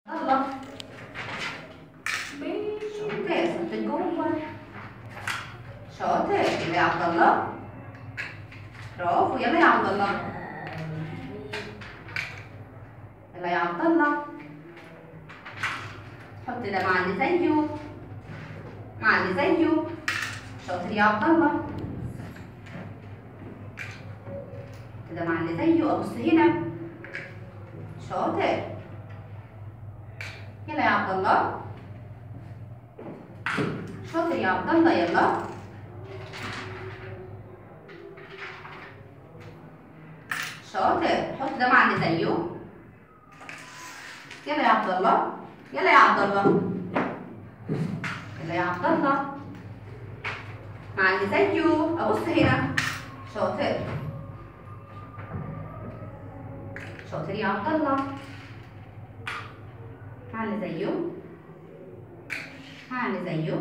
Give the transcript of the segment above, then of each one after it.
يلا شاطر صوت جوه. شاطر يلا يا عبد الله. برافو يلا يا عبد الله. يلا يا عبد الله. حط ده مع اللي زيه مع اللي زيه. شاطر يا عبد الله. كده مع اللي زيه. ابص هنا. شاطر. يلا يا عبد الله. شاطر يا عبد الله. يلا شاطر. حط ده مع اللي زيه. يلا يا عبد الله. يلا يا عبد الله. يلا يا عبد الله مع اللي زيه. ابص هنا. شاطر. شاطر يا عبد الله. مع اللي زيه مع اللي زيه.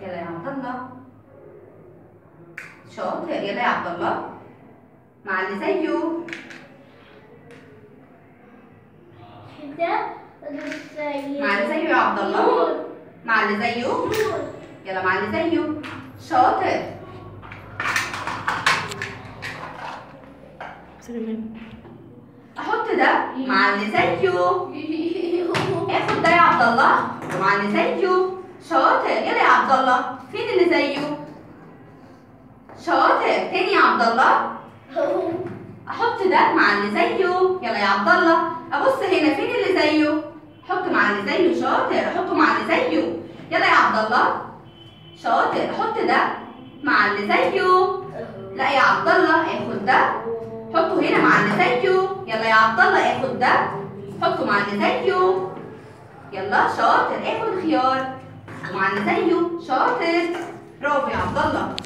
يلا يا عبد الله. شاطر. يلا يا عبد الله مع اللي زيه. مع اللي زيه يا عبد الله. مع اللي زيه. يلا مع اللي زيه. شاطر. احط ده مع اللي زيه. اخد ده يا عبد الله ومع اللي زيه. شاطر. يلا يا عبد الله. فين اللي زيه؟ شاطر. تاني يا عبد الله. احط ده مع اللي زيه. يلا يا عبد الله. ابص هنا. فين اللي زيه؟ حط مع اللي زيه. شاطر. احطه مع اللي زيه. يلا يا عبد الله. شاطر. احط ده مع اللي زيه. لا يا عبد الله. اخد ده حطه هنا مع اللي زيه. يلا يا عبد الله. اخد ده حطه مع اللي زيه. يلا شاطر. اخد الخيار ومع اللي زيه. شاطر. برافو يا عبد الله.